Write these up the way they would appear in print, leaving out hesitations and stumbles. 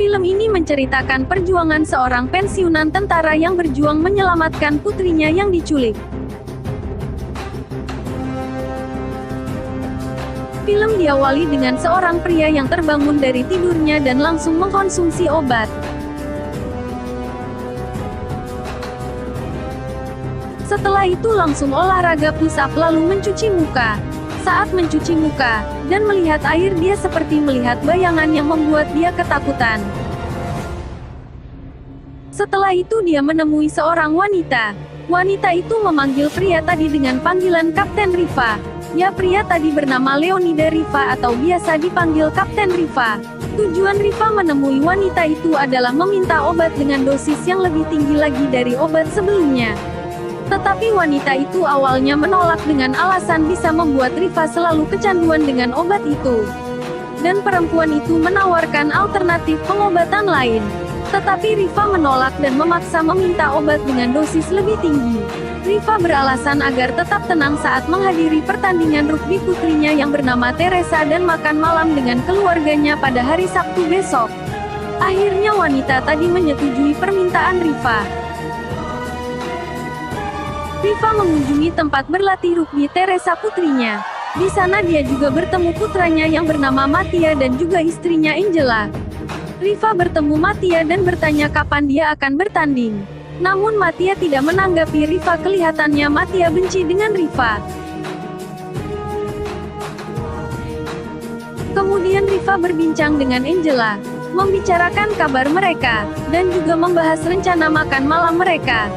Film ini menceritakan perjuangan seorang pensiunan tentara yang berjuang menyelamatkan putrinya yang diculik. Film diawali dengan seorang pria yang terbangun dari tidurnya dan langsung mengkonsumsi obat. Setelah itu langsung olahraga push up lalu mencuci muka. Saat mencuci muka, dan melihat air dia seperti melihat bayangan yang membuat dia ketakutan. Setelah itu dia menemui seorang wanita. Wanita itu memanggil pria tadi dengan panggilan Kapten Riva. Ya, pria tadi bernama Leonida Riva atau biasa dipanggil Kapten Riva. Tujuan Riva menemui wanita itu adalah meminta obat dengan dosis yang lebih tinggi lagi dari obat sebelumnya. Tetapi wanita itu awalnya menolak dengan alasan bisa membuat Riva selalu kecanduan dengan obat itu. Dan perempuan itu menawarkan alternatif pengobatan lain. Tetapi Riva menolak dan memaksa meminta obat dengan dosis lebih tinggi. Riva beralasan agar tetap tenang saat menghadiri pertandingan rugby putrinya yang bernama Teresa dan makan malam dengan keluarganya pada hari Sabtu besok. Akhirnya wanita tadi menyetujui permintaan Riva. Riva mengunjungi tempat berlatih rugby Teresa putrinya. Di sana dia juga bertemu putranya yang bernama Mattia dan juga istrinya Angela. Riva bertemu Mattia dan bertanya kapan dia akan bertanding. Namun Mattia tidak menanggapi Riva, kelihatannya Mattia benci dengan Riva. Kemudian Riva berbincang dengan Angela, membicarakan kabar mereka, dan juga membahas rencana makan malam mereka.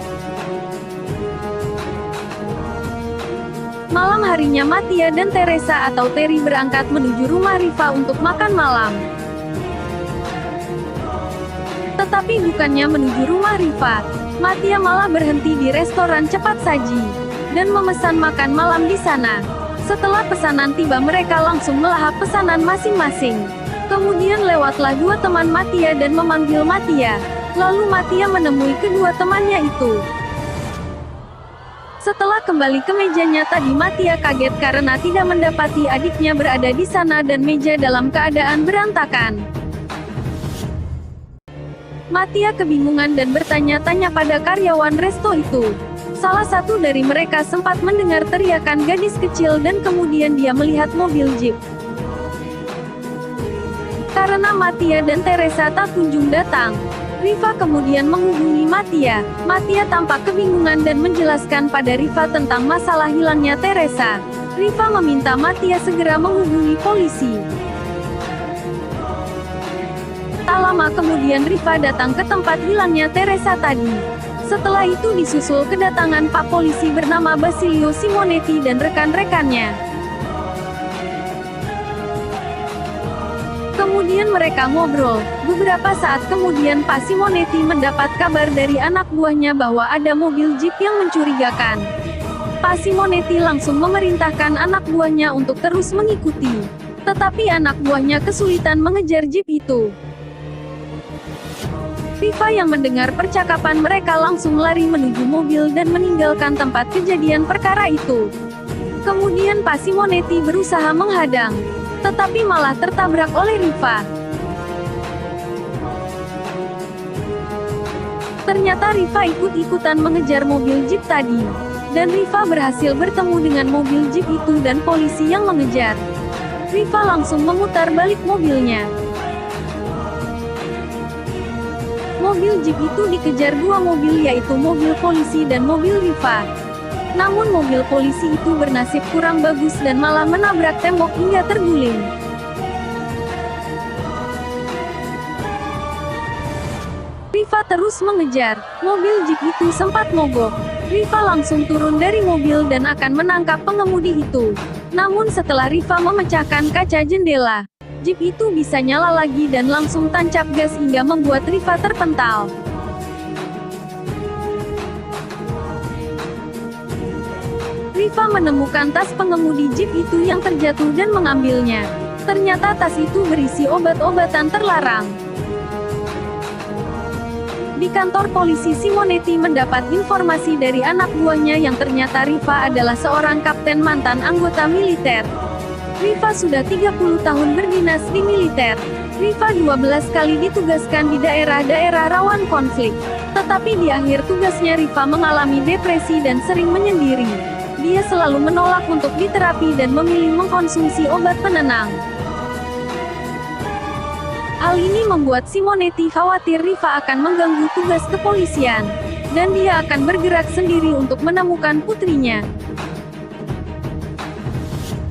Malam harinya Mattia dan Teresa atau Terry berangkat menuju rumah Riva untuk makan malam. Tetapi bukannya menuju rumah Riva, Mattia malah berhenti di restoran cepat saji, dan memesan makan malam di sana. Setelah pesanan tiba mereka langsung melahap pesanan masing-masing. Kemudian lewatlah dua teman Mattia dan memanggil Mattia. Lalu Mattia menemui kedua temannya itu. Setelah kembali ke mejanya tadi Mattia kaget karena tidak mendapati adiknya berada di sana dan meja dalam keadaan berantakan. Mattia kebingungan dan bertanya-tanya pada karyawan resto itu. Salah satu dari mereka sempat mendengar teriakan gadis kecil dan kemudian dia melihat mobil jeep. Karena Mattia dan Teresa tak kunjung datang, Riva kemudian menghubungi Mattia. Mattia tampak kebingungan dan menjelaskan pada Riva tentang masalah hilangnya Teresa. Riva meminta Mattia segera menghubungi polisi. Tak lama kemudian Riva datang ke tempat hilangnya Teresa tadi. Setelah itu disusul kedatangan Pak Polisi bernama Basilio Simonetti dan rekan-rekannya. Kemudian mereka ngobrol. Beberapa saat kemudian Pak Simonetti mendapat kabar dari anak buahnya bahwa ada mobil jeep yang mencurigakan. Pak Simonetti langsung memerintahkan anak buahnya untuk terus mengikuti. Tetapi anak buahnya kesulitan mengejar jeep itu. Riva yang mendengar percakapan mereka langsung lari menuju mobil dan meninggalkan tempat kejadian perkara itu. Kemudian Pak Simonetti berusaha menghadang, tetapi malah tertabrak oleh Riva. Ternyata Riva ikut-ikutan mengejar mobil jeep tadi. Dan Riva berhasil bertemu dengan mobil jeep itu dan polisi yang mengejar. Riva langsung memutar balik mobilnya. Mobil jeep itu dikejar dua mobil yaitu mobil polisi dan mobil Riva. Namun mobil polisi itu bernasib kurang bagus dan malah menabrak tembok hingga terguling. Riva terus mengejar. Mobil jeep itu sempat mogok. Riva langsung turun dari mobil dan akan menangkap pengemudi itu. Namun setelah Riva memecahkan kaca jendela, jeep itu bisa nyala lagi dan langsung tancap gas hingga membuat Riva terpental. Riva menemukan tas pengemudi jeep itu yang terjatuh dan mengambilnya. Ternyata tas itu berisi obat-obatan terlarang. Di kantor polisi Simonetti mendapat informasi dari anak buahnya yang ternyata Riva adalah seorang kapten mantan anggota militer. Rifa sudah 30 tahun berdinas di militer. Rifa 12 kali ditugaskan di daerah-daerah rawan konflik. Tetapi di akhir tugasnya Rifa mengalami depresi dan sering menyendiri. Dia selalu menolak untuk diterapi dan memilih mengkonsumsi obat penenang. Hal ini membuat Simonetti khawatir Rifa akan mengganggu tugas kepolisian, dan dia akan bergerak sendiri untuk menemukan putrinya.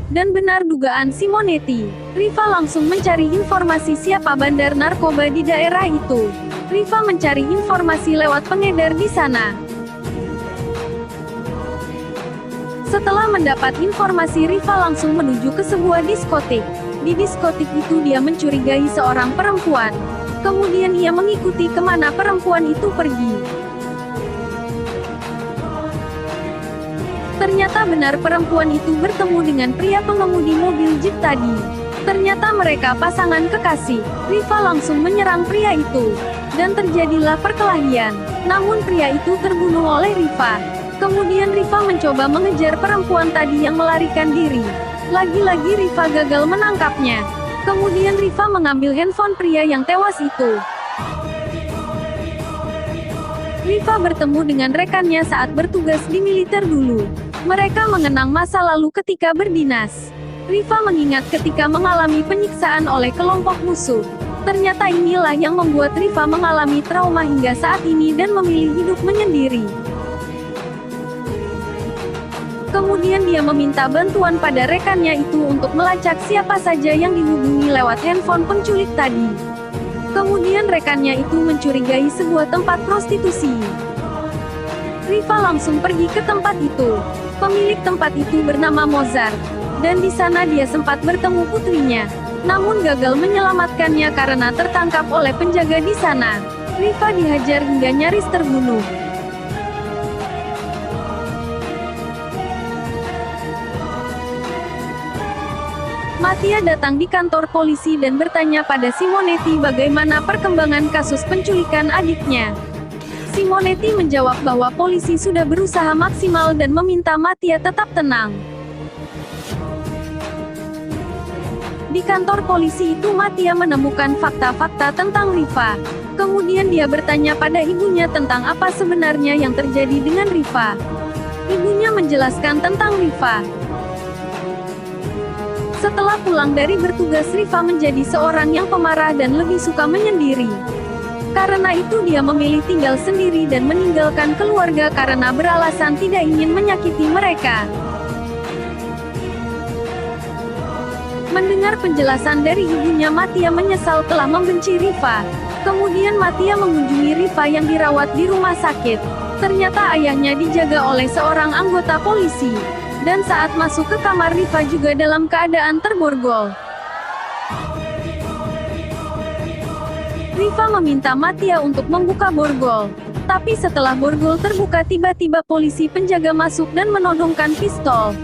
Dan benar dugaan Simonetti, Rifa langsung mencari informasi siapa bandar narkoba di daerah itu. Rifa mencari informasi lewat pengedar di sana. Setelah mendapat informasi, Rifa langsung menuju ke sebuah diskotik. Di diskotik itu dia mencurigai seorang perempuan. Kemudian ia mengikuti kemana perempuan itu pergi. Ternyata benar perempuan itu bertemu dengan pria pengemudi mobil jeep tadi. Ternyata mereka pasangan kekasih. Rifa langsung menyerang pria itu. Dan terjadilah perkelahian. Namun pria itu terbunuh oleh Rifa. Kemudian Rifa mencoba mengejar perempuan tadi yang melarikan diri. Lagi-lagi Rifa gagal menangkapnya. Kemudian Rifa mengambil handphone pria yang tewas itu. Rifa bertemu dengan rekannya saat bertugas di militer dulu. Mereka mengenang masa lalu ketika berdinas. Rifa mengingat ketika mengalami penyiksaan oleh kelompok musuh. Ternyata inilah yang membuat Rifa mengalami trauma hingga saat ini dan memilih hidup menyendiri. Kemudian dia meminta bantuan pada rekannya itu untuk melacak siapa saja yang dihubungi lewat handphone penculik tadi. Kemudian rekannya itu mencurigai sebuah tempat prostitusi. Rifa langsung pergi ke tempat itu. Pemilik tempat itu bernama Mozart. Dan di sana dia sempat bertemu putrinya. Namun gagal menyelamatkannya karena tertangkap oleh penjaga di sana. Rifa dihajar hingga nyaris terbunuh. Mattia datang di kantor polisi dan bertanya pada Simonetti bagaimana perkembangan kasus penculikan adiknya. Simonetti menjawab bahwa polisi sudah berusaha maksimal dan meminta Mattia tetap tenang. Di kantor polisi itu Mattia menemukan fakta-fakta tentang Rifa. Kemudian dia bertanya pada ibunya tentang apa sebenarnya yang terjadi dengan Rifa. Ibunya menjelaskan tentang Rifa. Setelah pulang dari bertugas, Rifa menjadi seorang yang pemarah dan lebih suka menyendiri. Karena itu dia memilih tinggal sendiri dan meninggalkan keluarga karena beralasan tidak ingin menyakiti mereka. Mendengar penjelasan dari ibunya, Mattia menyesal telah membenci Rifa. Kemudian Mattia mengunjungi Rifa yang dirawat di rumah sakit. Ternyata ayahnya dijaga oleh seorang anggota polisi. Dan saat masuk ke kamar, Rifa juga dalam keadaan terborgol. Rifa meminta Mattia untuk membuka borgol. Tapi setelah borgol terbuka, tiba-tiba polisi penjaga masuk dan menodongkan pistol.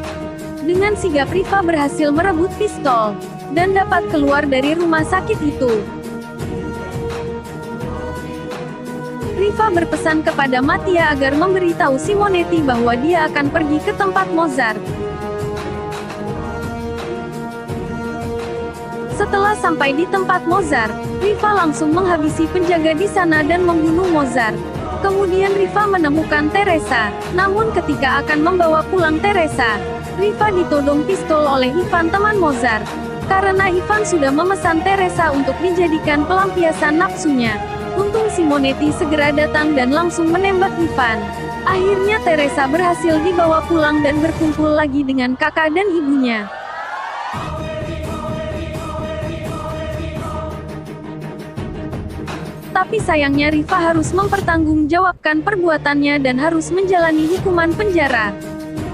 Dengan sigap Rifa berhasil merebut pistol. Dan dapat keluar dari rumah sakit itu. Rifa berpesan kepada Mattia agar memberitahu Simonetti bahwa dia akan pergi ke tempat Mozart. Setelah sampai di tempat Mozart, Rifa langsung menghabisi penjaga di sana dan membunuh Mozart. Kemudian Rifa menemukan Teresa. Namun ketika akan membawa pulang Teresa, Rifa ditodong pistol oleh Ivan, teman Mozart. Karena Ivan sudah memesan Teresa untuk dijadikan pelampiasan nafsunya. Untung Simonetti segera datang dan langsung menembak Ivan. Akhirnya Teresa berhasil dibawa pulang dan berkumpul lagi dengan kakak dan ibunya. Tapi sayangnya Rifa harus mempertanggungjawabkan perbuatannya dan harus menjalani hukuman penjara.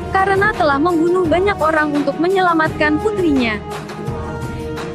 Karena telah membunuh banyak orang untuk menyelamatkan putrinya.